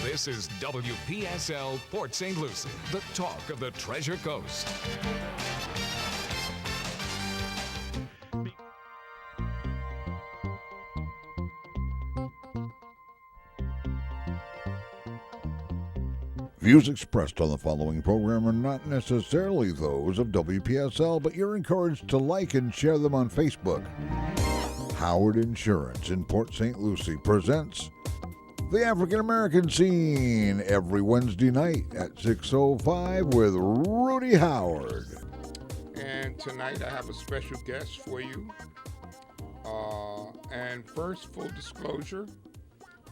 This is WPSL Port St. Lucie, the talk of the Treasure Coast. Views expressed on the following program are not necessarily those of WPSL, but you're encouraged to like and share them on Facebook. Howard Insurance in Port St. Lucie presents The African American Scene every Wednesday night at 6:05 with Rudy Howard. And tonight I have a special guest for you. And first, full disclosure,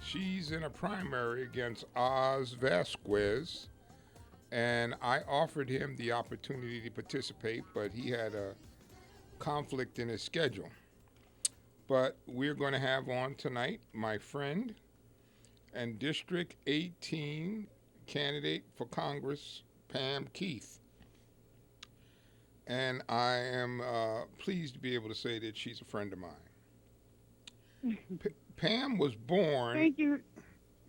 she's in a primary against Oz Vasquez, and I offered him the opportunity to participate, but he had a conflict in his schedule. But we're going to have on tonight my friend and District 18 candidate for Congress, Pam Kieth. And I am pleased to be able to say that she's a friend of mine. Pam was born. Thank you.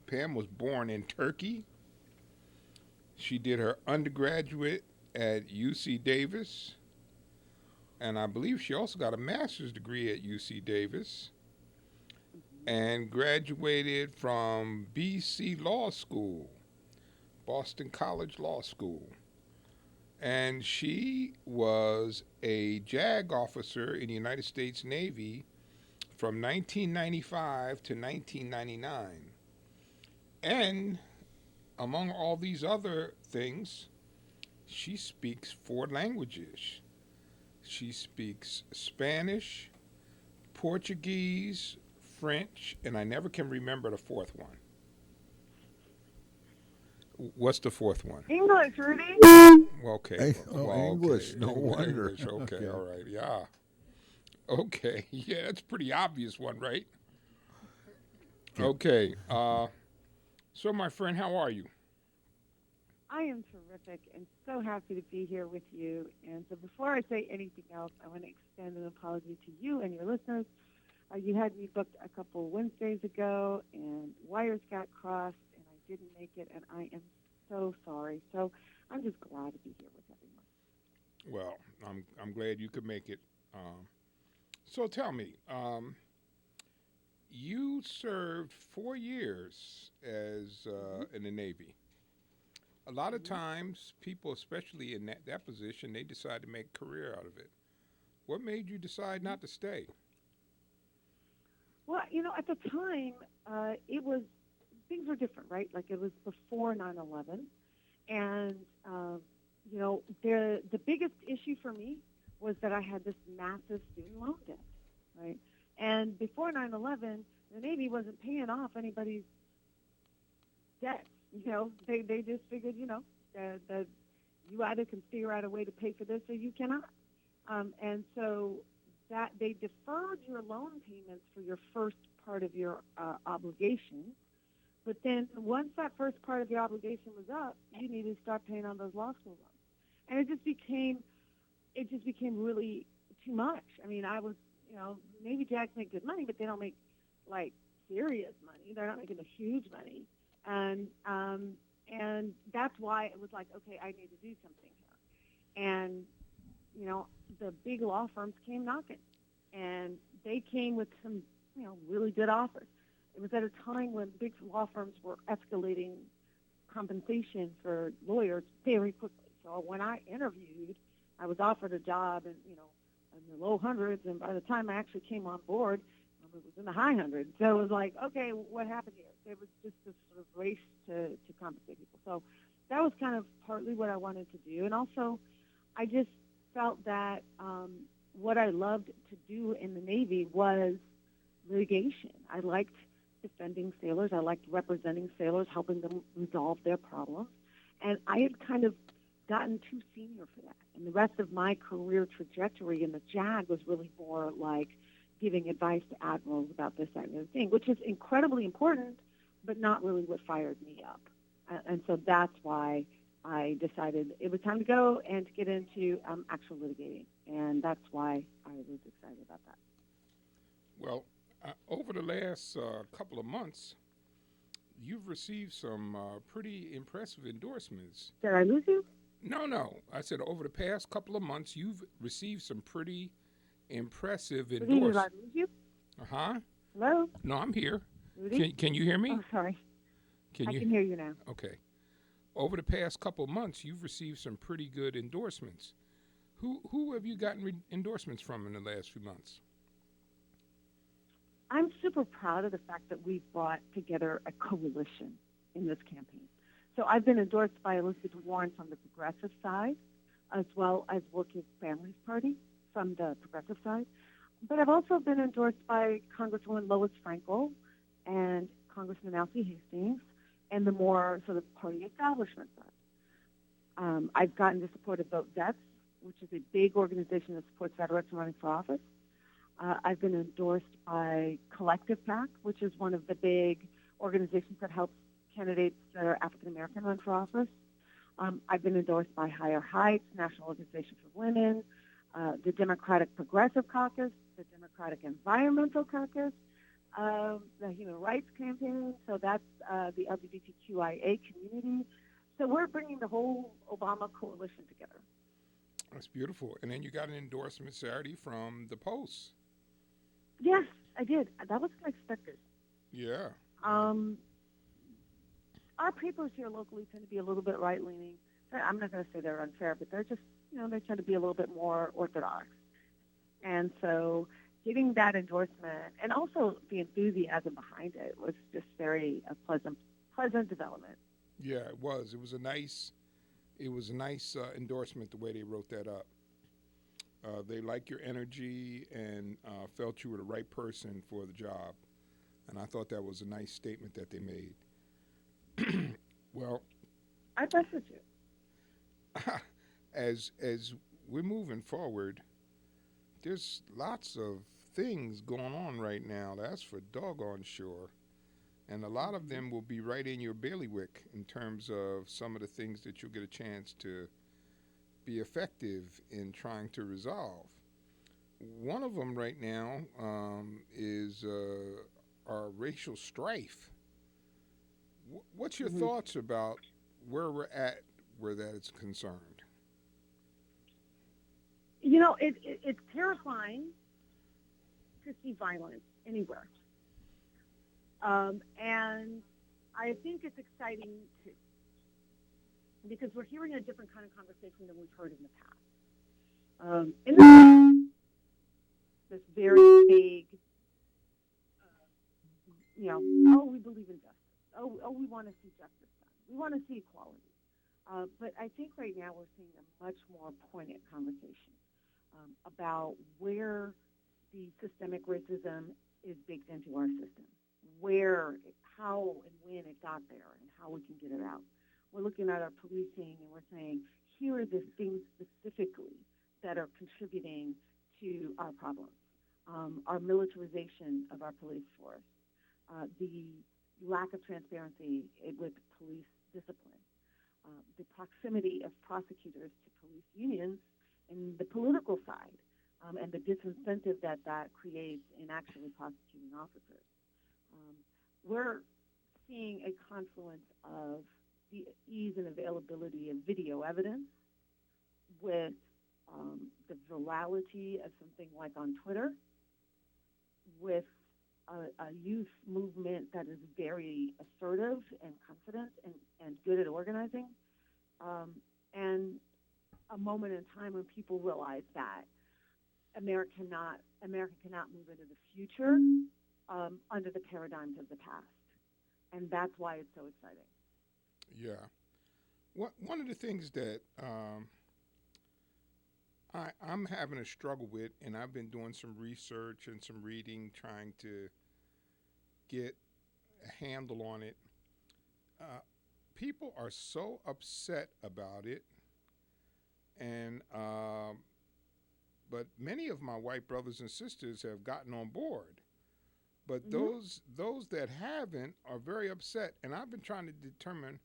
Pam was born in Turkey. She did her undergraduate at UC Davis, and I believe she also got a master's degree at UC Davis, and graduated from BC Law School, Boston College Law School. And she was a JAG officer in the United States Navy from 1995 to 1999. And among all these other things, she speaks 4 languages. She speaks Spanish, Portuguese, French, and I never can remember the 4th one. What's the 4th one? English, Rudy. Okay. Hey, English, no wonder. English, okay, all right, yeah. Okay, yeah, that's a pretty obvious one, right? Okay, so my friend, how are you? I am terrific and so happy to be here with you. And so before I say anything else, I want to extend an apology to you and your listeners. You had me booked a couple Wednesdays ago, and wires got crossed, and I didn't make it, and I am so sorry. So I'm just glad to be here with everyone. Well, I'm glad you could make it. So tell me, you served 4 years as in the Navy. A lot of times, people, especially in that position, they decide to make a career out of it. What made you decide not to stay? Well, at the time, things were different, right? Like it was before 9/11, and the biggest issue for me was that I had this massive student loan debt, right? And before 9/11, the Navy wasn't paying off anybody's debt. They just figured, that you either can figure out a way to pay for this or you cannot. And so that they deferred your loan payments for your first part of your obligation. But then once that first part of your obligation was up, you needed to start paying on those law school loans. And it just became really too much. I mean, I was, Navy JAGs make good money, but they don't make like serious money. They're not making the huge money. And that's why it was like, okay, I need to do something here. And, the big law firms came knocking, and they came with some, really good offers. It was at a time when big law firms were escalating compensation for lawyers very quickly. So when I interviewed, I was offered a job in the low hundreds, and by the time I actually came on board, it was in the high hundreds. So it was like, okay, what happened here? There was just this sort of race to compensate people. So that was kind of partly what I wanted to do. And also, I just felt that what I loved to do in the Navy was litigation. I liked defending sailors. I liked representing sailors, helping them resolve their problems. And I had kind of gotten too senior for that. And the rest of my career trajectory in the JAG was really more like giving advice to admirals about this, that, and the other thing, which is incredibly important, but not really what fired me up. And so that's why I decided it was time to go and to get into actual litigating. And that's why I was excited about that. Well, over the last couple of months, you've received some pretty impressive endorsements. Did I lose you? No. I said over the past couple of months, you've received some pretty impressive Rudy, did I endorsements. lose you? Huh? Hello? No, I'm here. Rudy? Can you hear me? Oh, sorry. Can I you? can hear you now. Okay. Over the past couple of months, you've received some pretty good endorsements. Who have you gotten endorsements from in the last few months? I'm super proud of the fact that we've brought together a coalition in this campaign. So I've been endorsed by Elizabeth Warren from the progressive side, as well as Working Families Party from the progressive side. But I've also been endorsed by Congresswoman Lois Frankel and Congressman Alfie Hastings and the more sort of party establishment side. I've gotten the support of Vote Vets, which is a big organization that supports veterans running for office. I've been endorsed by Collective PAC, which is one of the big organizations that helps candidates that are African American run for office. I've been endorsed by Higher Heights, National Organization for Women, the Democratic Progressive Caucus, the Democratic Environmental Caucus, the Human Rights Campaign. So that's the LGBTQIA community. So we're bringing the whole Obama coalition together. That's beautiful. And then you got an endorsement Saturday from the Post. Yes, I did. That was unexpected. Yeah. Our papers here locally tend to be a little bit right-leaning. I'm not going to say they're unfair, but they're just, they tend to be a little bit more orthodox. And so getting that endorsement and also the enthusiasm behind it was just very pleasant development. Yeah, it was. It was a nice endorsement the way they wrote that up. They liked your energy and felt you were the right person for the job. And I thought that was a nice statement that they made. Well, I trusted you. As we're moving forward, there's lots of things going on right now. That's for doggone sure. And a lot of them will be right in your bailiwick in terms of some of the things that you'll get a chance to be effective in trying to resolve. One of them right now is our racial strife. What's your thoughts about where we're at where that is concerned? It's terrifying to see violence anywhere. And I think it's exciting too, because we're hearing a different kind of conversation than we've heard in the past. In the past, this very big, we believe in justice. Oh, we want to see justice done. We want to see equality. But I think right now we're seeing a much more poignant conversation about where the systemic racism is baked into our system, where, how, and when it got there, and how we can get it out. We're looking at our policing, and we're saying, here are the things specifically that are contributing to our problems. Our militarization of our police force, the lack of transparency with police discipline, the proximity of prosecutors to police unions and the political side, and the disincentive that creates in actually prosecuting officers. We're seeing a confluence of the ease and availability of video evidence with the virality of something like on Twitter, with a youth movement that is very assertive and confident and good at organizing, and a moment in time when people realize that America cannot move into the future under the paradigms of the past, and that's why it's so exciting. Yeah, one of the things that I'm having a struggle with, and I've been doing some research and some reading, trying to get a handle on it. People are so upset about it, and but many of my white brothers and sisters have gotten on board. But those that haven't are very upset, and I've been trying to determine,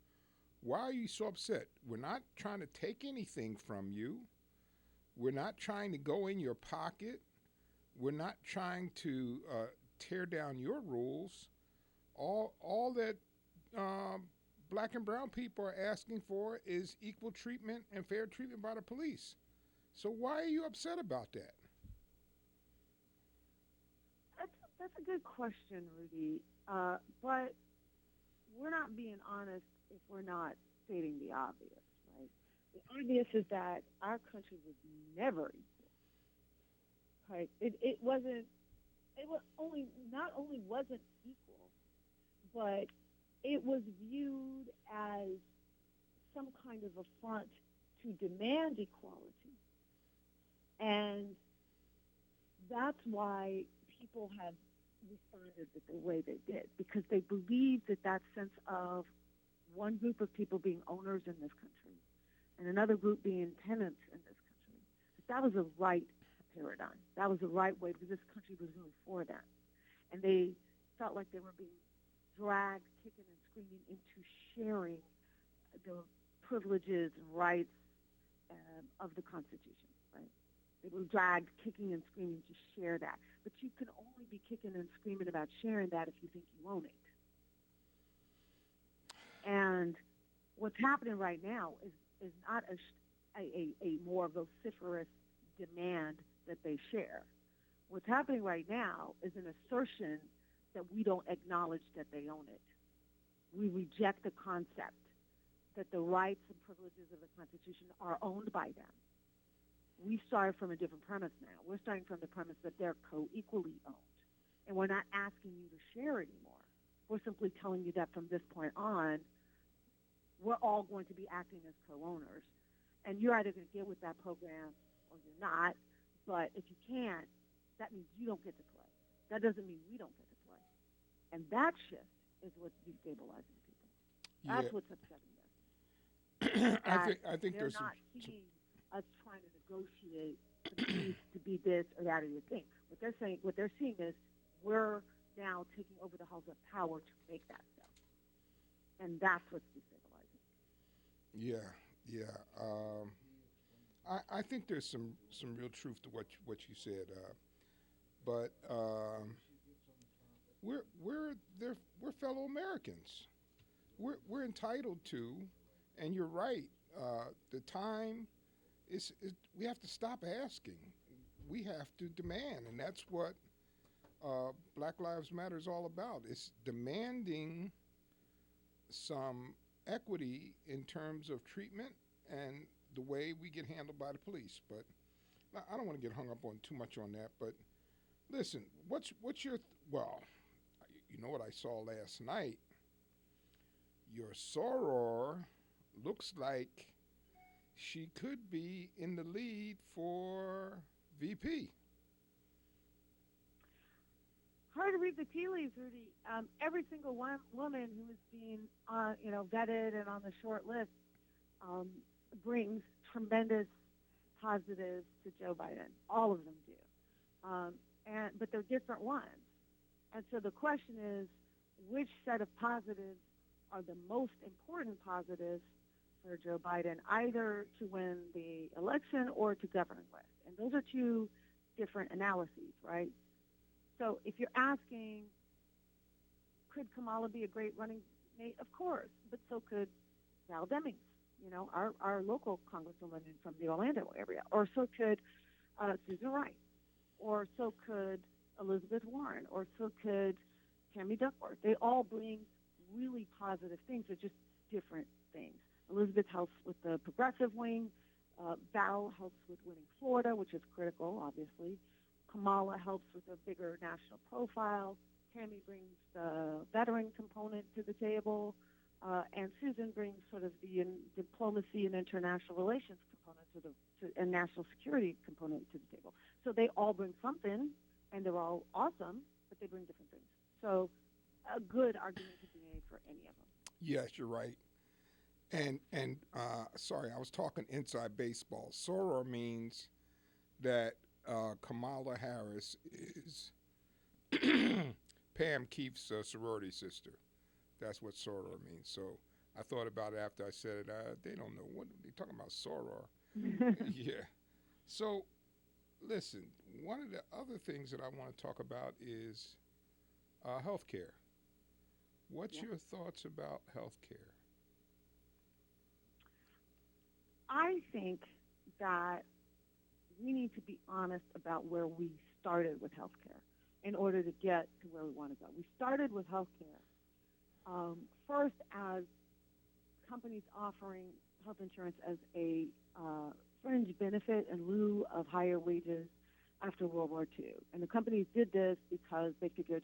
why are you so upset? We're not trying to take anything from you. We're not trying to go in your pocket. We're not trying to tear down your rules. All that black and brown people are asking for is equal treatment and fair treatment by the police. So why are you upset about that? That's a good question, Rudy. But we're not being honest if we're not stating the obvious, right? The obvious is that our country was never equal, right? It wasn't. It was only not only wasn't equal, but it was viewed as some kind of affront to demand equality, and that's why people have responded the way they did, because they believed that sense of one group of people being owners in this country and another group being tenants in this country, that was a right paradigm. That was the right way, because this country was really for them. And they felt like they were being dragged, kicking and screaming into sharing the privileges and rights of the Constitution, right? They were dragged, kicking and screaming to share that. But you can only be kicking and screaming about sharing that if you think you own it. And what's happening right now is not a more vociferous demand that they share. What's happening right now is an assertion that we don't acknowledge that they own it. We reject the concept that the rights and privileges of the Constitution are owned by them. We start from a different premise now. We're starting from the premise that they're co-equally owned. And we're not asking you to share anymore. We're simply telling you that from this point on, we're all going to be acting as co-owners. And you're either going to get with that program or you're not. But if you can't, that means you don't get to play. That doesn't mean we don't get to play. And that shift is what's destabilizing people. That's what's upsetting them. I think they're there's not seeing us trying to negotiate the needs to be this or that or the thing. What they're seeing is we're now taking over the halls of power to make that stuff, and that's what's destabilizing. Yeah. I think there's some real truth to what you said, but we're fellow Americans. We're entitled to, and you're right. The time is we have to stop asking. We have to demand, and that's what Black Lives Matter is all about. It's demanding some equity in terms of treatment and the way we get handled by the police. But I don't want to get hung up on too much on that. But listen, what's your well? You know what I saw last night? Your soror looks like she could be in the lead for VP. Hard to read the tea leaves, Rudy. Every single woman who is being, vetted and on the short list brings tremendous positives to Joe Biden. All of them do, but they're different ones. And so the question is, which set of positives are the most important positives for Joe Biden, either to win the election or to govern with? And those are two different analyses, right? So if you're asking, could Kamala be a great running mate? Of course, but so could Val Demings, our local congresswoman from the Orlando area, or so could Susan Rice, or so could Elizabeth Warren, or so could Tammy Duckworth. They all bring really positive things. They're just different things. Elizabeth helps with the progressive wing. Val helps with winning Florida, which is critical, obviously. Kamala helps with a bigger national profile. Tammy brings the veteran component to the table. And Susan brings sort of the diplomacy and international relations component and national security component to the table. So they all bring something, and they're all awesome, but they bring different things. So a good argument could be made for any of them. Yes, you're right. And sorry, I was talking inside baseball. Soror means that Kamala Harris is Pam Kieth's sorority sister. That's what soror means. So I thought about it after I said it. They don't know what they're talking about, soror. Yeah. So listen, one of the other things that I want to talk about is health care. What's your thoughts about health care? I think that we need to be honest about where we started with healthcare in order to get to where we want to go. We started with healthcare first as companies offering health insurance as a fringe benefit in lieu of higher wages after World War II. And the companies did this because they figured,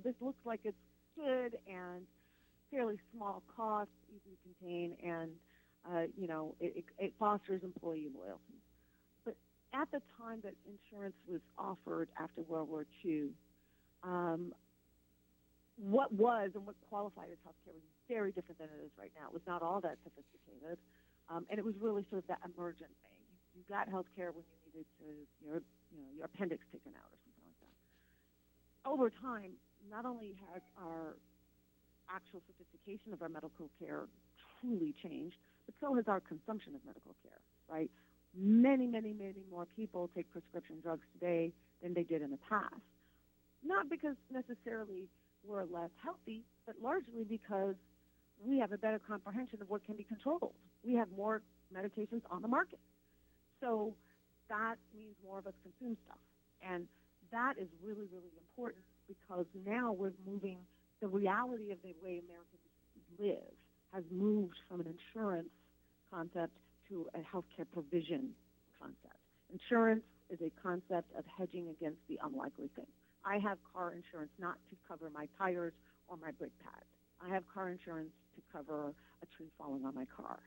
this looks like it's good and fairly small cost, easy to contain, and, it fosters employee loyalty. But at the time that insurance was offered after World War II, what was and what qualified as healthcare was very different than it is right now. It was not all that sophisticated, and it was really sort of that emergent thing. You got healthcare when you needed to your appendix taken out or something like that. Over time, not only has our actual sophistication of our medical care truly changed, but so has our consumption of medical care, right? Many, many, many more people take prescription drugs today than they did in the past. Not because necessarily we're less healthy, but largely because we have a better comprehension of what can be controlled. We have more medications on the market. So that means more of us consume stuff. And that is really, really important because now we're moving, the reality of the way Americans live has moved from an insurance concept to a healthcare provision concept. Insurance is a concept of hedging against the unlikely thing. I have car insurance not to cover my tires or my brake pads. I have car insurance to cover a tree falling on my car.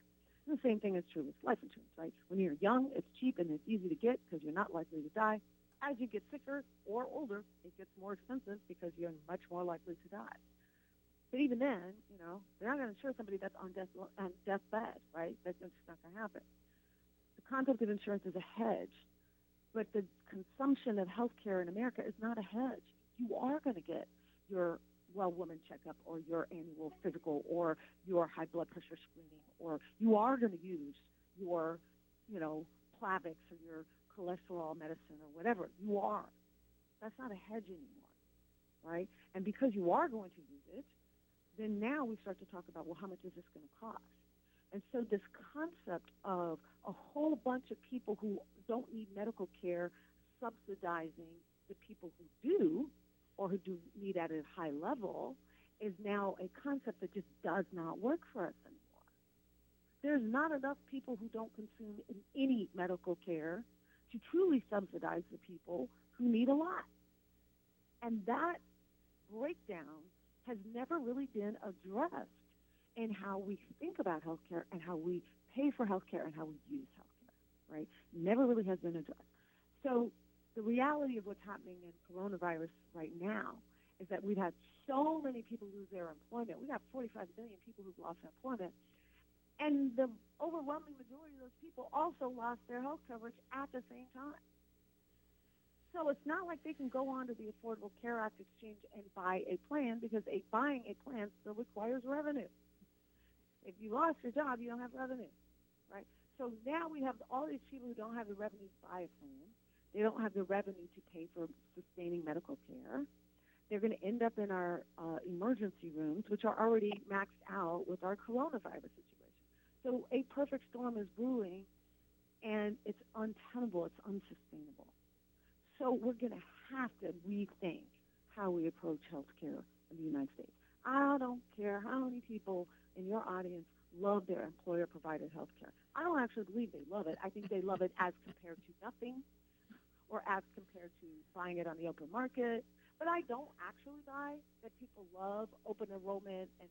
And the same thing is true with life insurance, right? When you're young, it's cheap and it's easy to get because you're not likely to die. As you get sicker or older, it gets more expensive because you're much more likely to die. But even then, they're not going to insure somebody that's on deathbed, right? That's just not going to happen. The concept of insurance is a hedge, but the consumption of healthcare in America is not a hedge. You are going to get your well-woman checkup or your annual physical or your high blood pressure screening, or you are going to use your, Plavix or your cholesterol medicine or whatever. You are. That's not a hedge anymore, right? And because you are going to use it, then now we start to talk about, well, how much is this going to cost? And so this concept of a whole bunch of people who don't need medical care subsidizing the people who do or who do need at a high level is now a concept that just does not work for us anymore. There's not enough people who don't consume any medical care to truly subsidize the people who need a lot. And that breakdown has never really been addressed in how we think about healthcare and how we pay for healthcare and how we use healthcare, right? Never really has been addressed. So the reality of what's happening in coronavirus right now is that we've had so many people lose their employment. We have 45 million people who've lost employment. And the overwhelming majority of those people also lost their health coverage at the same time. So it's not like they can go on to the Affordable Care Act exchange and buy a plan because buying a plan still requires revenue. If you lost your job, you don't have revenue, right? So now we have all these people who don't have the revenue to buy a plan. They don't have the revenue to pay for sustaining medical care. They're going to end up in our emergency rooms, which are already maxed out with our coronavirus situation. So a perfect storm is brewing, and it's untenable. It's unsustainable. So we're going to have to rethink how we approach healthcare in the United States. I don't care how many people in your audience love their employer-provided healthcare. I don't actually believe they love it. I think they love it as compared to nothing or as compared to buying it on the open market. But I don't actually buy that people love open enrollment and,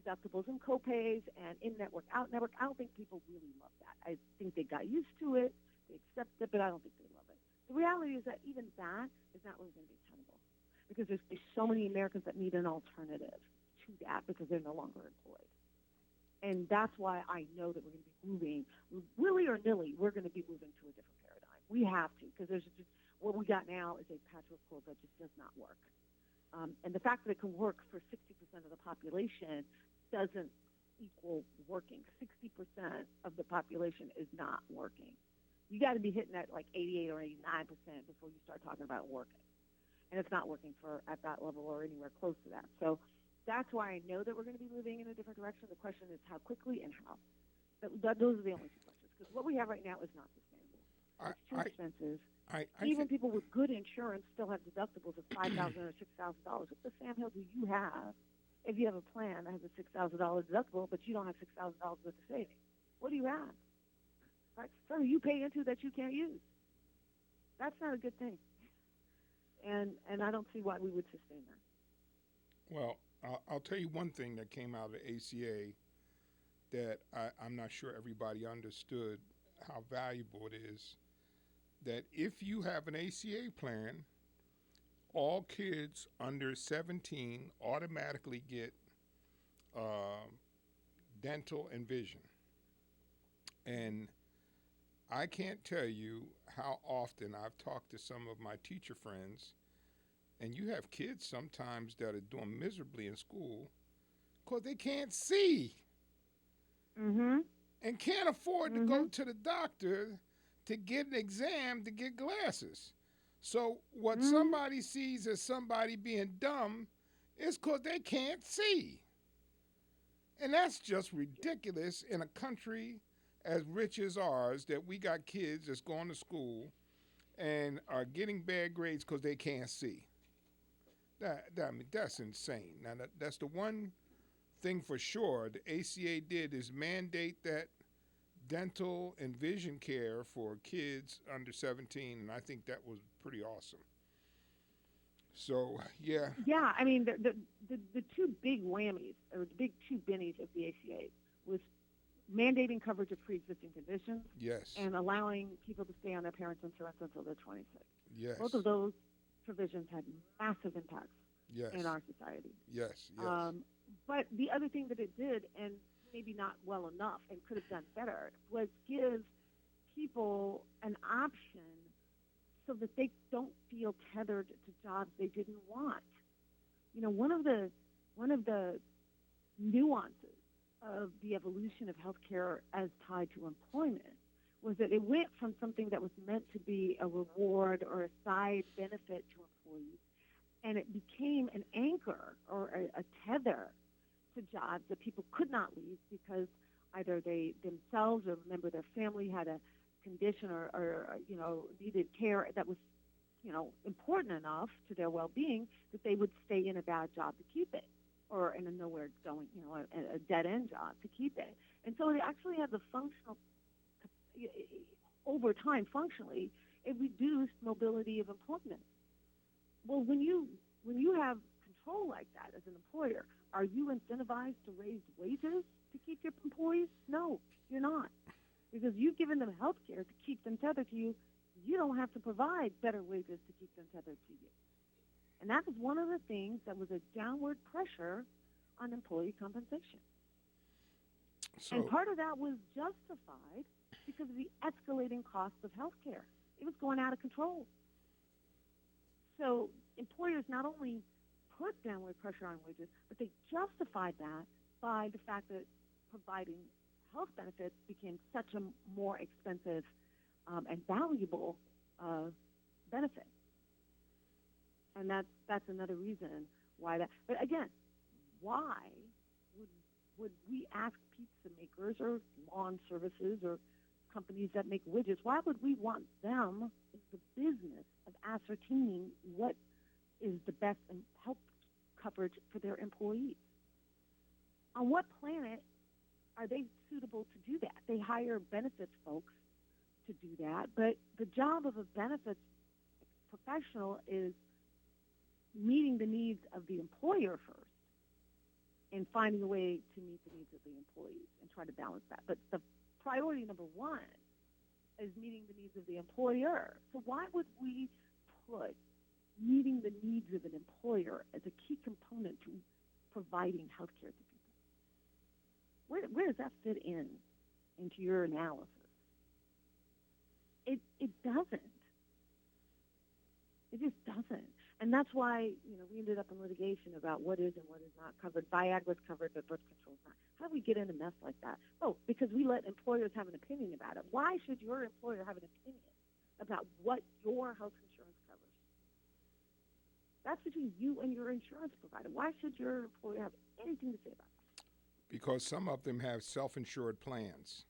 deductibles and copays and in-network, out-network. I don't think people really love that. I think they got used to it, they accept it, but I don't think they love it. The reality is that even that is not really going to be tenable because there's so many Americans that need an alternative to that because they're no longer employed. And that's why I know that we're going to be moving, willy or nilly, we're going to be moving to a different paradigm. We have to because there's just, what we got now is a patchwork quilt that just does not work. And the fact that it can work for 60% of the population doesn't equal working. 60% of the population is not working. You got to be hitting at like 88 or 89% before you start talking about working. And it's not working at that level or anywhere close to that. So that's why I know that we're going to be moving in a different direction. The question is how quickly and how. Those are the only two questions. Because what we have right now is not sustainable. It's too expensive. Even people with good insurance still have deductibles of $5,000 or $6,000. What the Sam Hill do you have if you have a plan that has a $6,000 deductible, but you don't have $6,000 worth of savings? What do you have? Right? Something you pay into that you can't use. That's not a good thing. And I don't see why we would sustain that. Well, I'll tell you one thing that came out of the ACA that I'm not sure everybody understood how valuable it is, that if you have an ACA plan, all kids under 17 automatically get dental and vision. And I can't tell you how often I've talked to some of my teacher friends, and you have kids sometimes that are doing miserably in school because they can't see and can't afford to go to the doctor to get an exam to get glasses. So what somebody sees as somebody being dumb is because they can't see. And that's just ridiculous in a country as rich as ours, that we got kids that's going to school and are getting bad grades because they can't see. I mean, that's insane. Now, that's the one thing for sure the ACA did, is mandate that dental and vision care for kids under 17, and I think that was pretty awesome. So, yeah. Yeah, I mean, the two big whammies, or the big two bennies of the ACA was mandating coverage of pre-existing conditions, yes, and allowing people to stay on their parents' insurance until they're 26. Yes. Both of those provisions had massive impacts in our society. Yes. But the other thing that it did, and maybe not well enough and could have done better, was give people an option so that they don't feel tethered to jobs they didn't want. You know, one of the nuances of the evolution of healthcare as tied to employment was that it went from something that was meant to be a reward or a side benefit to employees, and it became an anchor or a tether to jobs that people could not leave because either they themselves or a member of their family had a condition or needed care that was, important enough to their well-being that they would stay in a bad job to keep it, or in a nowhere going, a dead-end job to keep it. And so it actually has a functional, over time, functionally, it reduced mobility of employment. Well, when you have control like that as an employer, are you incentivized to raise wages to keep your employees? No, you're not. Because you've given them health care to keep them tethered to you. You don't have to provide better wages to keep them tethered to you. And that was one of the things that was a downward pressure on employee compensation. And part of that was justified because of the escalating cost of health care. It was going out of control. So employers not only put downward pressure on wages, but they justified that by the fact that providing health benefits became such a more expensive and valuable benefit. And that's another reason why that. But again, why would we ask pizza makers or lawn services or companies that make widgets, why would we want them in the business of ascertaining what is the best health coverage for their employees? On what planet are they suitable to do that? They hire benefits folks to do that, but the job of a benefits professional is meeting the needs of the employer first and finding a way to meet the needs of the employees and try to balance that. But the priority number one is meeting the needs of the employer. So why would we put meeting the needs of an employer as a key component to providing health care to people? Where does that fit into your analysis? It doesn't. It just doesn't. And that's why, we ended up in litigation about what is and what is not covered. Viagra's covered, but birth control's not. How do we get in a mess like that? Oh, because we let employers have an opinion about it. Why should your employer have an opinion about what your health insurance covers? That's between you and your insurance provider. Why should your employer have anything to say about that? Because some of them have self-insured plans.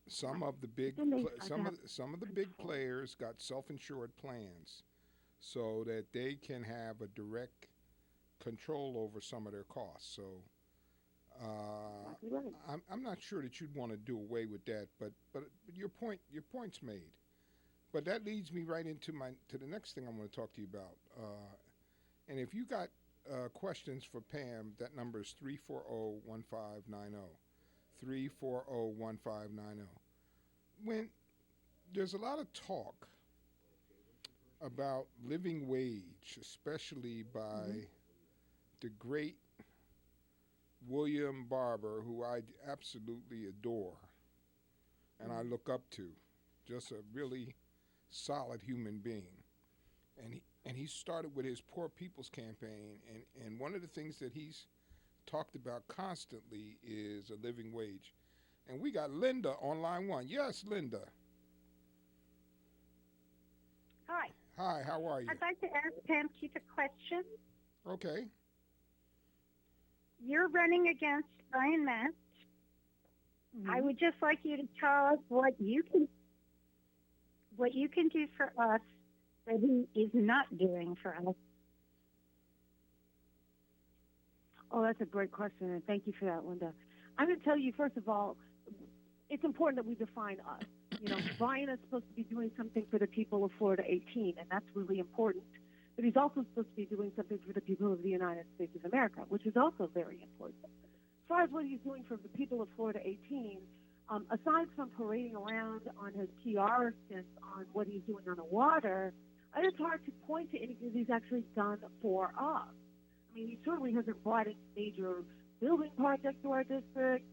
some of the big Then they pla- start to some have of some of the big control. players got self-insured plans so that they can have a direct control over some of their costs. So Exactly right. I'm not sure that you'd want to do away with that, but your point's made. But that leads me right into the next thing I want to talk to you about. And if you got questions for Pam, that number is 340-1590. 340-1590. When there's a lot of talk about living wage, especially by the great William Barber, who I absolutely adore and I look up to, just a really solid human being. And he started with his Poor People's Campaign, and one of the things that he's talked about constantly is a living wage. And we got Linda on line one. Yes, Linda. Hi. Hi, how are you? I'd like to ask Pam Kieth a question. Okay. You're running against Brian Matt. I would just like you to tell us what you can do for us that he is not doing for us. Oh, that's a great question, and thank you for that, Linda. I'm going to tell you, first of all, it's important that we define us. You know, Brian is supposed to be doing something for the people of Florida 18, and that's really important. But he's also supposed to be doing something for the people of the United States of America, which is also very important. As far as what he's doing for the people of Florida 18, aside from parading around on his PR stints on what he's doing on the water, it's hard to point to anything that he's actually done for us. I mean, he certainly hasn't brought in major building projects to our district.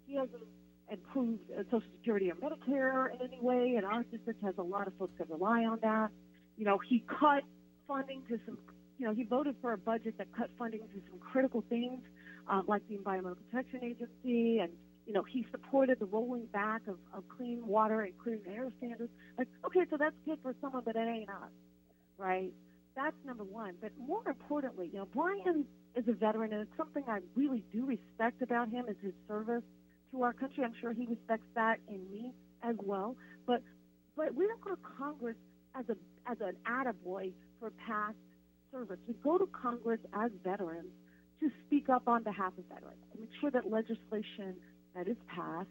He hasn't improved Social Security or Medicare in any way, and our district has a lot of folks that rely on that. You know, he cut funding to some, he voted for a budget that cut funding to some critical things, like the Environmental Protection Agency, and, he supported the rolling back of clean water and clean air standards. Like, okay, so that's good for someone, but it ain't us, right? That's number one. But more importantly, Brian is a veteran, and it's something I really do respect about him is his service to our country. I'm sure he respects that in me as well. But we don't go to Congress as an attaboy for past service. We go to Congress as veterans to speak up on behalf of veterans, to make sure that legislation that is passed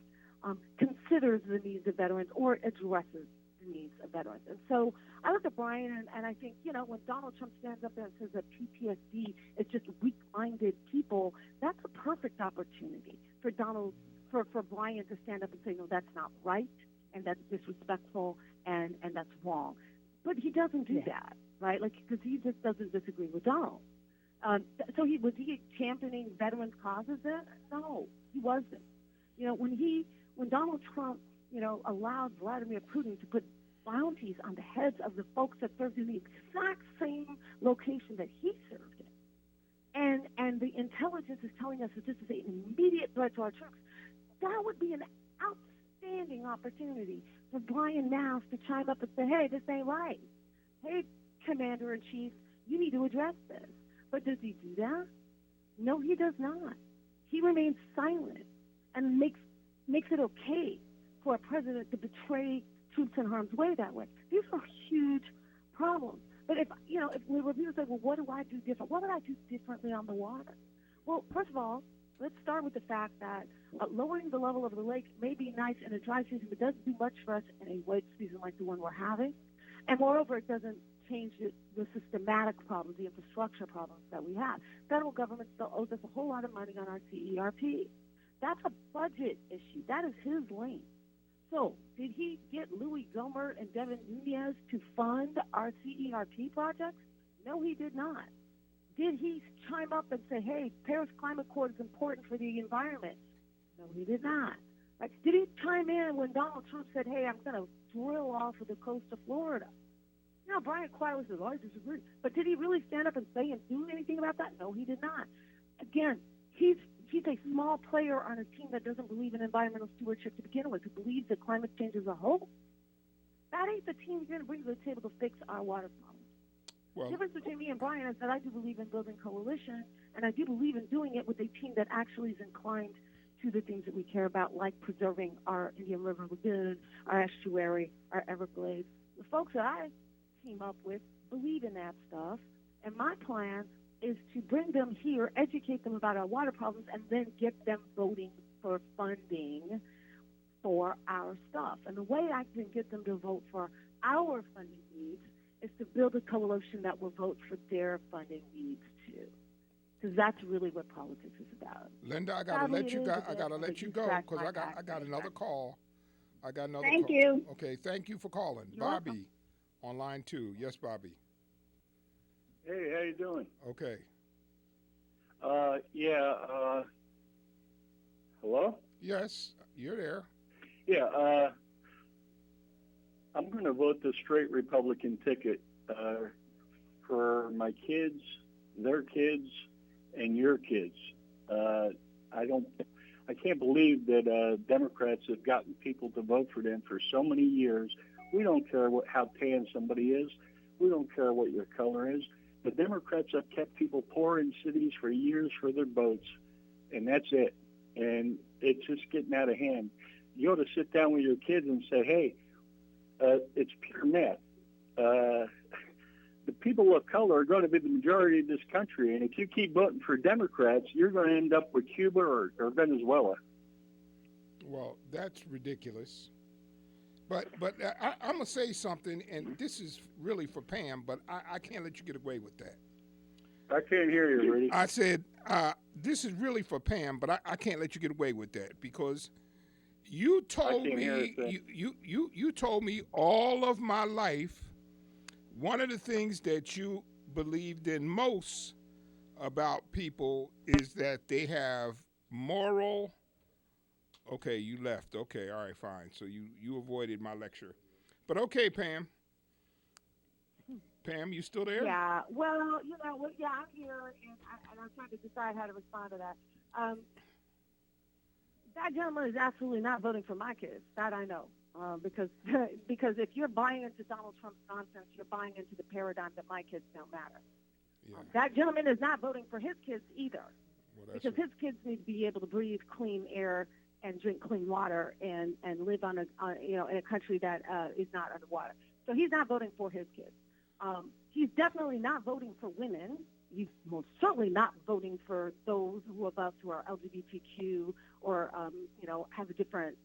considers the needs of veterans or addresses the needs of veterans. And so I look at Brian, and I think, when Donald Trump stands up there and says that PTSD is just weak-minded people, that's a perfect opportunity for Brian to stand up and say, no, that's not right, and that's disrespectful, and that's wrong. But he doesn't do that, right? Like, because he just doesn't disagree with Donald. So was he championing veterans' causes then? No, he wasn't. When Donald Trump, allowed Vladimir Putin to put bounties on the heads of the folks that served in the exact same location that he served in, and the intelligence is telling us that this is an immediate threat to our troops, that would be an outstanding opportunity for Brian Mast to chime up and say, hey, this ain't right. Hey, Commander-in-Chief, you need to address this. But does he do that? No, he does not. He remains silent and makes it okay for a president to betray troops in harm's way that way. These are huge problems. But if we review say, well, what do I do different? What would I do differently on the water? Well, first of all, let's start with the fact that lowering the level of the lake may be nice in a dry season, but doesn't do much for us in a wet season like the one we're having. And moreover, it doesn't change the systematic problems, the infrastructure problems that we have. Federal government still owes us a whole lot of money on our CERP. That's a budget issue. That is his lane. So did he get Louis Gohmert and Devin Nunes to fund our CERP projects? No, he did not. Did he chime up and say, hey, Paris Climate Accord is important for the environment? No, he did not. Like, did he chime in when Donald Trump said, hey, I'm going to drill off of the coast of Florida? Brian quietly says, I disagree. But did he really stand up and say and do anything about that? No, he did not. Again, he's a small player on a team that doesn't believe in environmental stewardship to begin with, who believes that climate change is a whole. That ain't the team he's going to bring to the table to fix our water problems. Well, The difference between me and Brian is that I do believe in building coalition, and I do believe in doing it with a team that actually is inclined to the things that we care about, like preserving our Indian River Lagoon, our estuary, our Everglades. The folks that I team up with believe in that stuff, and my plan is to bring them here, educate them about our water problems, and then get them voting for funding for our stuff. And the way I can get them to vote for our funding needs is to build a coalition that will vote for their funding needs too. Because that's really what politics is about. Linda, I gotta let you go. I gotta let you go because I got another call. I got another Thank call. you. Okay, thank you for calling. You're Bobby on line 2. Yes, Bobby. Hey, how you doing? Okay. Hello? Yes, you're there. Yeah, I'm going to vote the straight Republican ticket for my kids, their kids, and your kids. I can't believe that Democrats have gotten people to vote for them for so many years. We don't care how tan somebody is. We don't care what your color is. The Democrats have kept people poor in cities for years for their votes, and that's it. And it's just getting out of hand. You ought to sit down with your kids and say, hey, it's pure meth. The people of color are going to be the majority of this country, and if you keep voting for Democrats, you're going to end up with Cuba or Venezuela. Well, that's ridiculous. But I'm going to say something, and this is really for Pam, but I can't let you get away with that. I can't hear you, Rudy. I said, this is really for Pam, but I can't let you get away with that because you told me you told me all of my life one of the things that you believed in most about people is that they have moral. Okay, you left. Okay, all right, fine. So you avoided my lecture. But okay, Pam. Pam, you still there? Yeah, well, yeah, I'm here, and I'm trying to decide how to respond to that. That gentleman is absolutely not voting for my kids. That I know. Because if you're buying into Donald Trump's nonsense, you're buying into the paradigm that my kids don't matter. Yeah. That gentleman is not voting for his kids either, Well, because his kids need to be able to breathe clean air and drink clean water and live in a country that is not underwater. So he's not voting for his kids. He's definitely not voting for women. He's most certainly not voting for those of us who are LGBTQ or, have a different,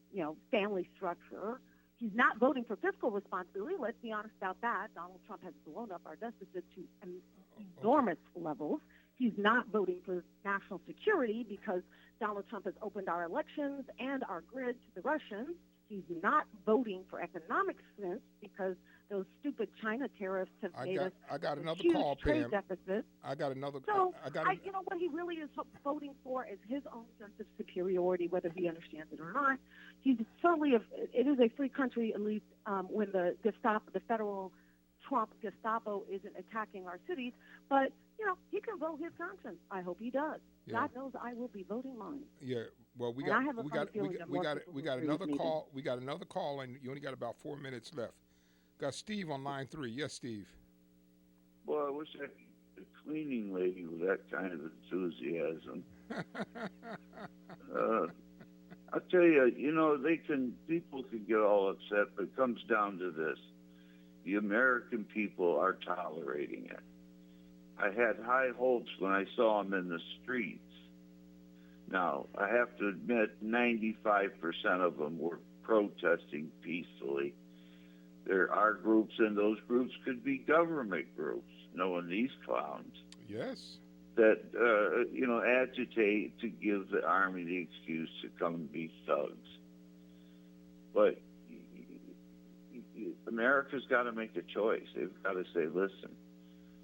family structure. He's not voting for fiscal responsibility. Let's be honest about that. Donald Trump has blown up our deficit to enormous levels. He's not voting for national security because Donald Trump has opened our elections and our grid to the Russians. He's not voting for economic strength because those stupid China tariffs have made us I got another huge call, trade Pam. deficit. I got another. So, what he really is voting for is his own sense of superiority, whether he understands it or not. He's certainly, it is a free country, at least when the federal Trump Gestapo isn't attacking our cities. But, he can vote his conscience. I hope he does. Yeah. God knows I will be voting mine. Yeah. Well, we And got I have a funny feeling that more people we got will agree another with me. call. We got another call, and you only got about 4 minutes left. Got Steve on line 3. Yes, Steve. Well, I wish I could be a cleaning lady with that kind of enthusiasm. I'll tell you, people can get all upset, but it comes down to this. The American people are tolerating it. I had high hopes when I saw them in the streets. Now, I have to admit, 95% of them were protesting peacefully. There are groups, and those groups could be government groups, knowing these clowns. Yes. That, agitate to give the army the excuse to come and be thugs. But America's got to make a choice. They've got to say, listen,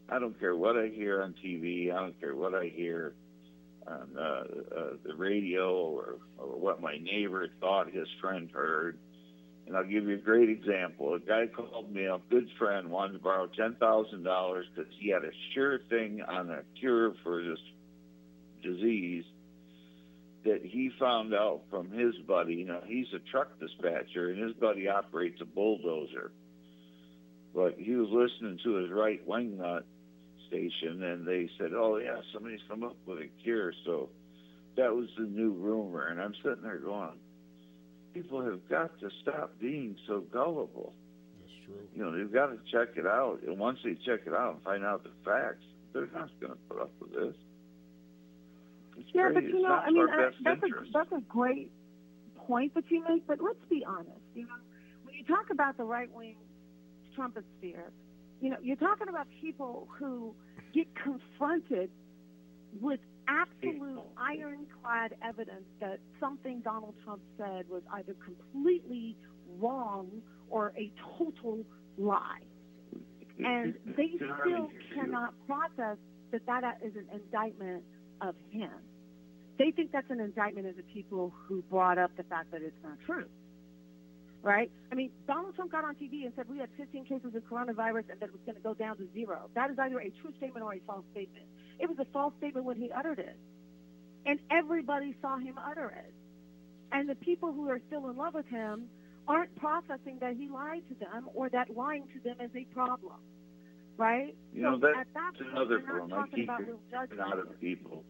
I don't care what I hear on TV. I don't care what I hear on the radio or what my neighbor thought his friend heard. And I'll give you a great example. A guy called me, a good friend, wanted to borrow $10,000 because he had a sure thing on a cure for this disease that he found out from his buddy. He's a truck dispatcher, and his buddy operates a bulldozer. But he was listening to his right-wing station, and they said, oh, yeah, somebody's come up with a cure. So that was the new rumor. And I'm sitting there going, people have got to stop being so gullible. That's true. You know, they've got to check it out. And once they check it out and find out the facts, they're not going to put up with this. It's Yeah, crazy. but It's not I in mean, our best interest. that's a great point that you make. But let's be honest. When you talk about the right-wing Trumpet sphere, you're talking about people who get confronted with absolute ironclad evidence that something Donald Trump said was either completely wrong or a total lie. And they still cannot process that is an indictment of him. They think that's an indictment of the people who brought up the fact that it's not true. Right? I mean, Donald Trump got on TV and said we had 15 cases of coronavirus and that it was going to go down to 0. That is either a true statement or a false statement. It was a false statement when he uttered it. And everybody saw him utter it. And the people who are still in love with him aren't processing that he lied to them or that lying to them is a problem. Right? That's another problem. I keep it out of people.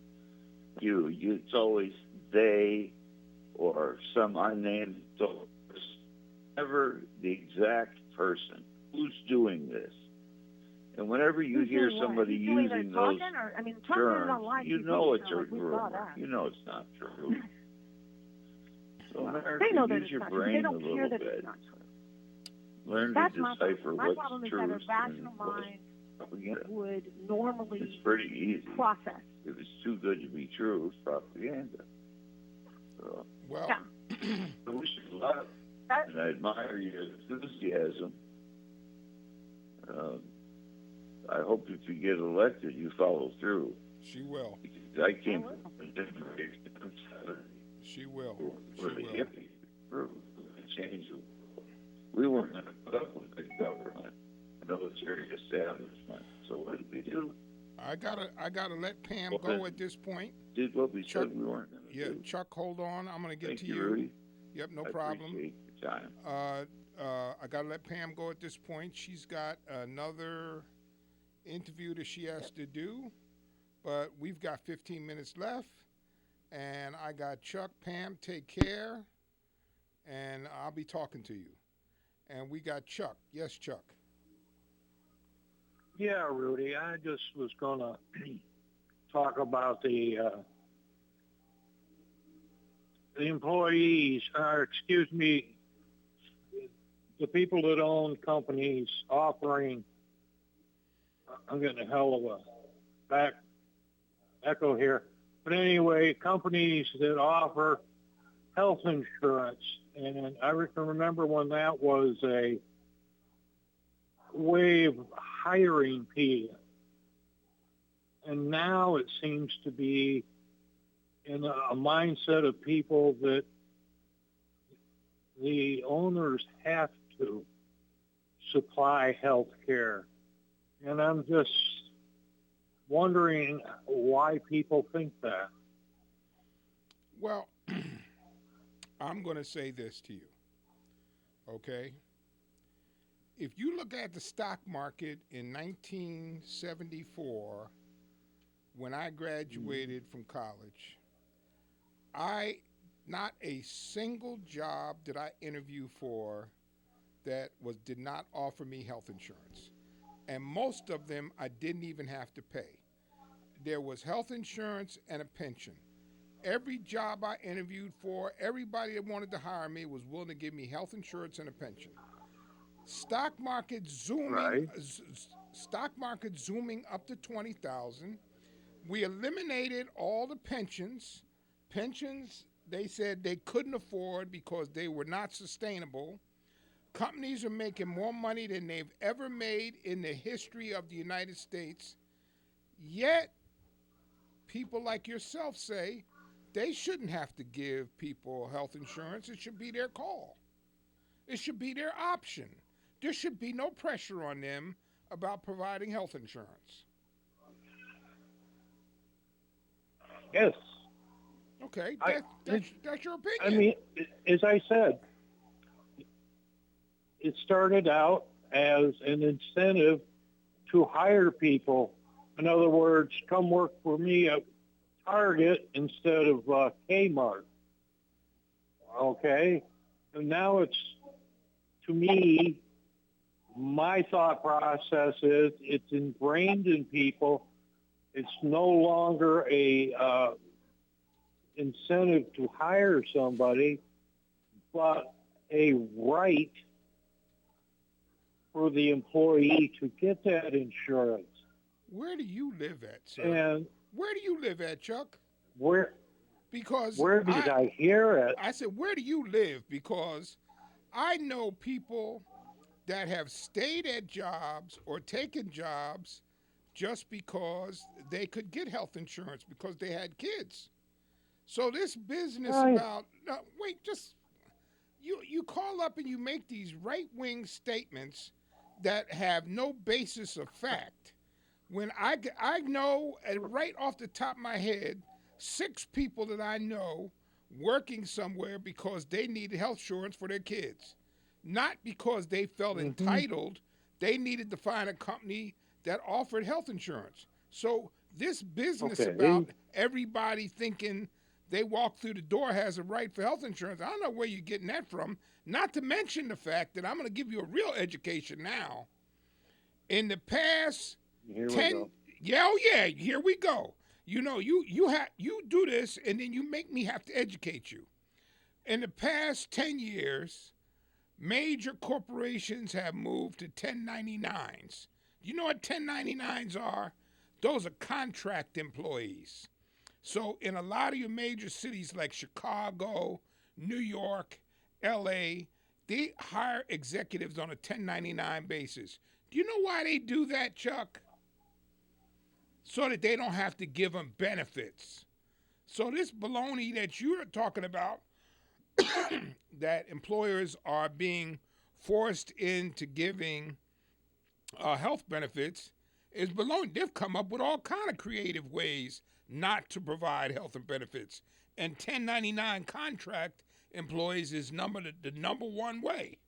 It's always they or some unnamed source. Never the exact person who's doing this. And whenever you hear somebody using those terms, you know it's a rumor. You know it's not true. So America, they know that use your not true. brain They don't a little care that bit. it's not true. Learn That's to my decipher problem. My what's problem is true that a and rational what's mind propaganda. would normally It's pretty easy. process. If it's too good to be true, it's propaganda. So, Well, I wish you luck, and I admire your enthusiasm. I hope if you get elected, you follow through. she will. I came from a different age. She will. For the hippies, change the world. We weren't going to put up with big government, military establishment. So what did we do? I gotta let Pam go at this point. Did what we said we weren't going to do. Yeah, Chuck, hold on. I'm gonna get Thank to you, you. Rudy. Yep, no I problem. appreciate your time. I gotta let Pam go at this point. She's got another interview that she has to do, but we've got 15 minutes left, and I got Chuck. Pam, take care, and I'll be talking to you. And we got Chuck. Yes, Chuck. Yeah, Rudy, I just was going to talk about the employees, the people that own companies offering, I'm getting a hell of a back echo here. But anyway, companies that offer health insurance. And I can remember when that was a way of hiring people. And now it seems to be in a mindset of people that the owners have to supply health care. And I'm just wondering why people think that. Well, I'm going to say this to you, okay? If you look at the stock market in 1974, when I graduated from college, not a single job did I interview for that did not offer me health insurance. And most of them I didn't even have to pay. There was health insurance and a pension. Every job I interviewed for, everybody that wanted to hire me was willing to give me health insurance and a pension. Stock market zooming up to 20,000. We eliminated all the pensions. Pensions, they said they couldn't afford because they were not sustainable. Companies are making more money than they've ever made in the history of the United States. Yet, people like yourself say they shouldn't have to give people health insurance. It should be their call. It should be their option. There should be no pressure on them about providing health insurance. Yes. Okay, that's your opinion. I mean, as I said, it started out as an incentive to hire people. In other words, come work for me. Target instead of Kmart. Okay? And now it's, to me, my thought process is it's ingrained in people. It's no longer a incentive to hire somebody, but a right for the employee to get that insurance. Where do you live at, sir? And where do you live at, Chuck? Because where did I hear it? I said, where do you live? Because I know people that have stayed at jobs or taken jobs just because they could get health insurance because they had kids. So this business about you call up and you make these right-wing statements that have no basis of fact. When I know right off the top of my head 6 people that I know working somewhere because they needed health insurance for their kids, not because they felt entitled. They needed to find a company that offered health insurance. So this business about everybody thinking they walk through the door has a right for health insurance, I don't know where you're getting that from. Not to mention the fact that I'm going to give you a real education now. In the past here we go. You know, you do this and then you make me have to educate you. In the past 10 years, major corporations have moved to 1099s. You know what 1099s are? Those are contract employees. So in a lot of your major cities like Chicago, New York, LA, they hire executives on a 1099 basis. Do you know why they do that, Chuck? So that they don't have to give them benefits. So this baloney that you're talking about, that employers are being forced into giving health benefits, is baloney. They've come up with all kind of creative ways not to provide health and benefits. And 1099 contract employees is the number one way.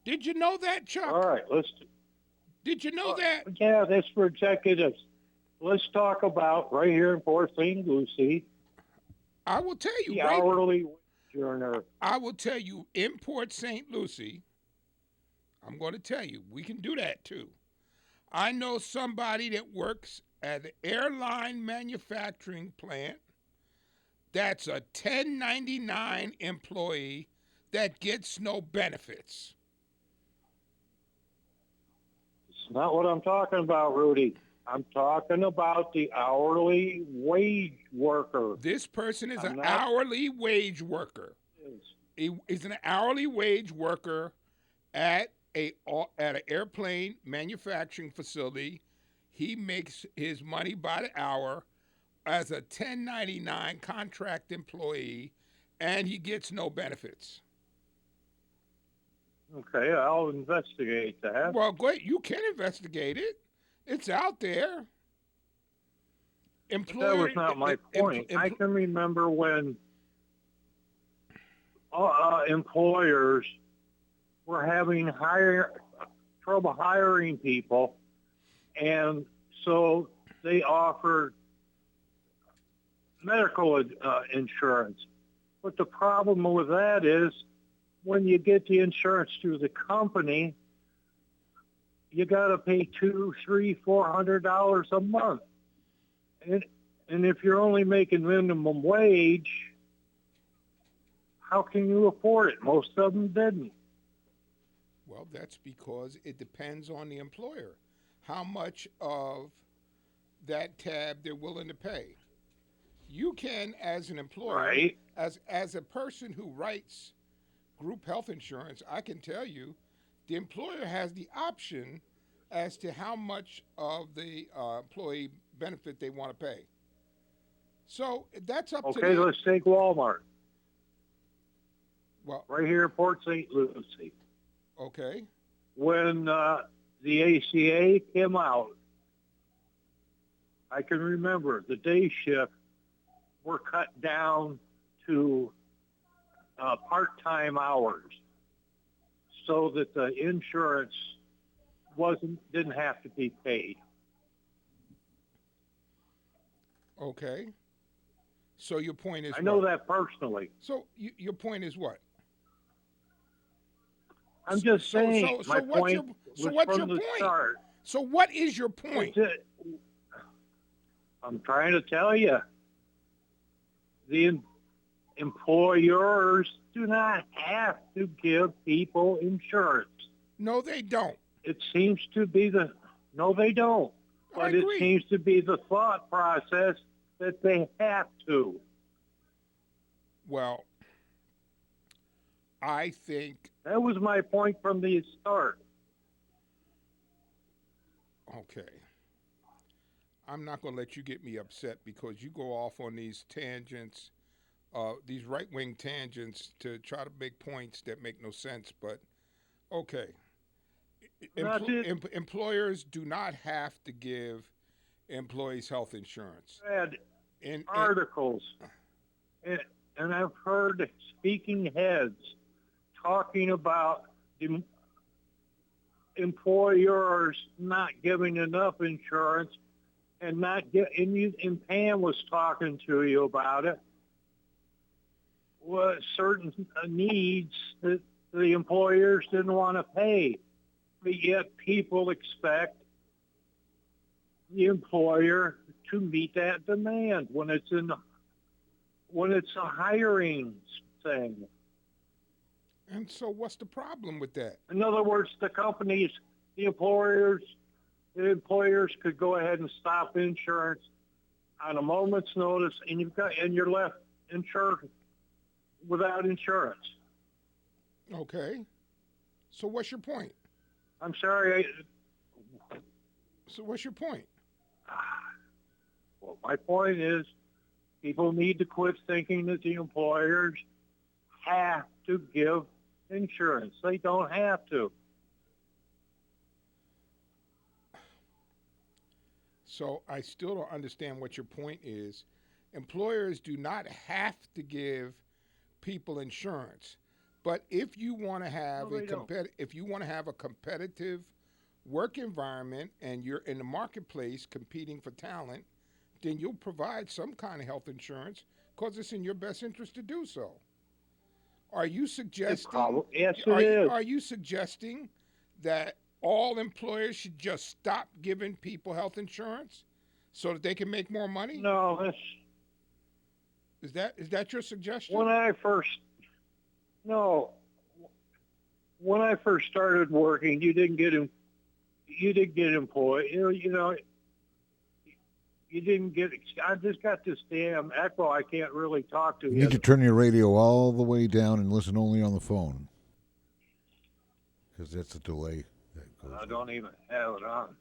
Did you know that, Chuck? All right, Did you know that? Yeah, that's for executives. Let's talk about right here in Port St. Lucie. I will tell you. The hourly wage earner. I will tell you, in Port St. Lucie, I'm going to tell you, we can do that too. I know somebody that works at an airline manufacturing plant that's a 1099 employee that gets no benefits. It's not what I'm talking about, Rudy. I'm talking about the hourly wage worker. This person is an hourly wage worker. He's an hourly wage worker at an airplane manufacturing facility. He makes his money by the hour as a 1099 contract employee, and he gets no benefits. Okay, I'll investigate that. Well, great. You can investigate it. It's out there. That was not my point. I can remember when employers were having trouble hiring people, and so they offered medical insurance. But the problem with that is when you get the insurance through the company, you got to pay $200, $300, $400 a month. And if you're only making minimum wage, how can you afford it? Most of them didn't. Well, that's because it depends on the employer, how much of that tab they're willing to pay. You can, as an employer, right, as a person who writes group health insurance, I can tell you the employer has the option as to how much of the employee benefit they want to pay. So that's up to them. Okay, let's take Walmart. Well, right here in Port St. Lucie. Okay. When the ACA came out, I can remember the day shift were cut down to part-time hours so that the insurance didn't have to be paid. Okay. So your point is I know what? that personally. So your point is what? I'm just saying my what's your point so was what's your from the point? start. So what is your point? I'm trying to tell you, the employers do not have to give people insurance. No, they don't. It seems to be no, they don't. But it seems to be the thought process that they have to. Well, I think that was my point from the start. Okay. I'm not going to let you get me upset because you go off on these tangents, these right-wing tangents to try to make points that make no sense. But, okay. Employers do not have to give employees health insurance. Read articles, and I've heard speaking heads talking about employers not giving enough insurance and and Pam was talking to you about it, was certain needs that the employers didn't want to pay, but yet people expect the employer to meet that demand when it's a hiring thing. And so what's the problem with that? In other words, the employers could go ahead and stop insurance on a moment's notice, and you're left insured without insurance. Okay. So what's your point? I'm sorry. So what's your point? Well, my point is people need to quit thinking that the employers have to give insurance. They don't have to. So I still don't understand what your point is. Employers do not have to give people insurance, but if you want to have a competitive work environment and you're in the marketplace competing for talent, then you'll provide some kind of health insurance because it's in your best interest to do so. Are you suggesting? Yes, it is. Are you suggesting that all employers should just stop giving people health insurance so that they can make more money? No, is that your suggestion? When I first started working, you didn't get employed. You didn't get. I just got this damn echo. I can't really talk to you. You need to turn your radio all the way down and listen only on the phone, because that's a delay. I don't even have it on.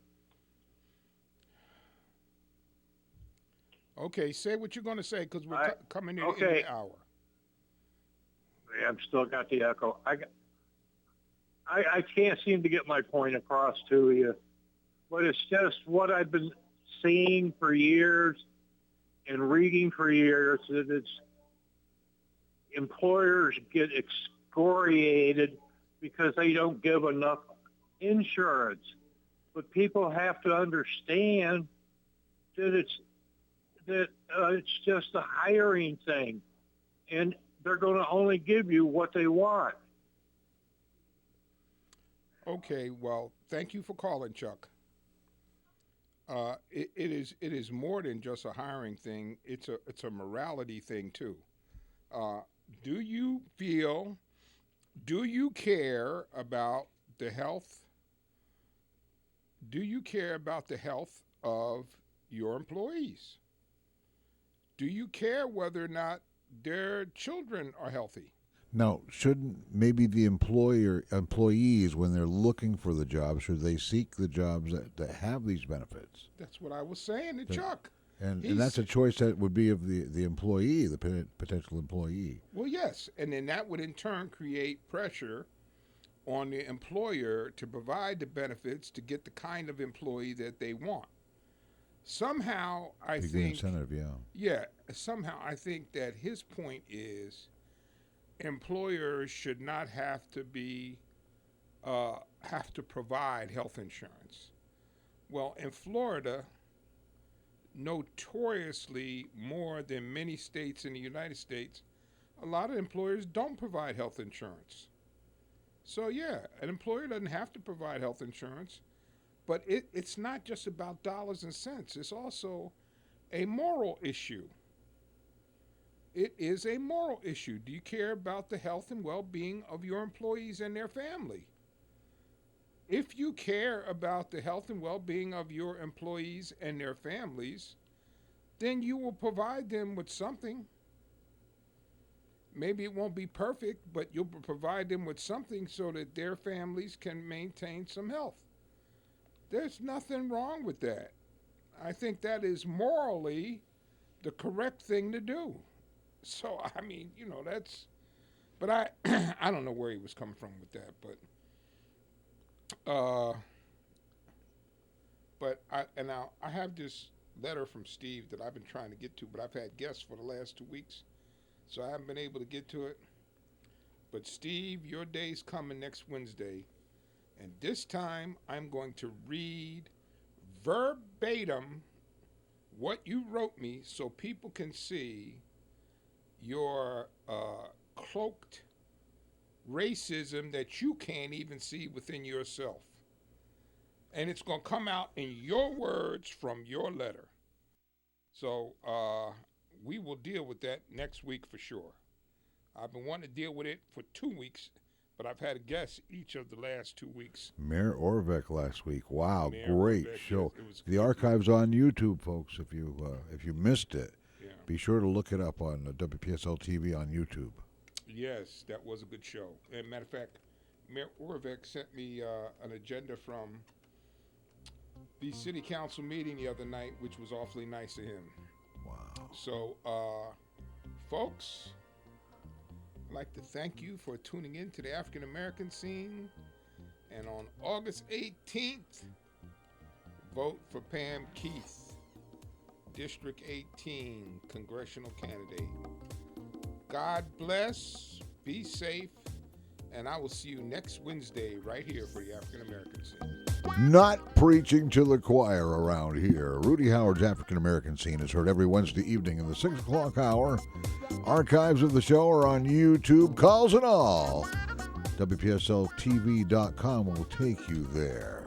Okay, say what you're going to say because we're coming in the hour. Yeah, I've still got the echo. I can't seem to get my point across to you, but it's just what I've been seeing for years and reading for years, that it's employers get excoriated because they don't give enough insurance. But people have to understand that it's just a hiring thing, and they're going to only give you what they want. Okay, well, thank you for calling, Chuck. It is more than just a hiring thing. It's a morality thing too. Do you care about the health? Do you care about the health of your employees? Do you care whether or not their children are healthy? Now, shouldn't maybe the employees, when they're looking for the job, should they seek the jobs that have these benefits? That's what I was saying to Chuck. And that's a choice that would be of the employee, the potential employee. Well, yes, and then that would in turn create pressure on the employer to provide the benefits to get the kind of employee that they want. Somehow, I think incentive, yeah. Yeah, somehow I think that his point is employers should not have to provide health insurance. Well, in Florida, notoriously more than many states in the United States, a lot of employers don't provide health insurance. So yeah, an employer doesn't have to provide health insurance, but it's not just about dollars and cents. It's also a moral issue. It is a moral issue. Do you care about the health and well-being of your employees and their family? If you care about the health and well-being of your employees and their families, then you will provide them with something. Maybe it won't be perfect, but you'll provide them with something so that their families can maintain some health. There's nothing wrong with that. I think that is morally the correct thing to do. So, I mean, that's, but I don't know where he was coming from with that, but I have this letter from Steve that I've been trying to get to, but I've had guests for the last 2 weeks, so I haven't been able to get to it. But Steve, your day's coming next Wednesday, and this time I'm going to read verbatim what you wrote me so people can see your cloaked racism that you can't even see within yourself. And it's going to come out in your words from your letter. So we will deal with that next week for sure. I've been wanting to deal with it for 2 weeks, but I've had a guest each of the last 2 weeks. Mayor Orvek last week. Wow, Mayor great Orvek, show. yes, The archive's on YouTube, folks. If you missed it, Yeah. be sure to look it up on WPSL TV on YouTube. Yes, that was a good show. And matter of fact, Mayor Orvek sent me an agenda from the city council meeting the other night, which was awfully nice of him. Wow. So, folks, I'd like to thank you for tuning in to the African American scene. And on August 18th, vote for Pam Kieth, District 18 congressional candidate. God bless, be safe, and I will see you next Wednesday right here for the African American scene. Not preaching to the choir around here. Rudy Howard's African American Scene is heard every Wednesday evening in the 6 o'clock hour. Archives of the show are on YouTube, calls and all. WPSLTV.com will take you there.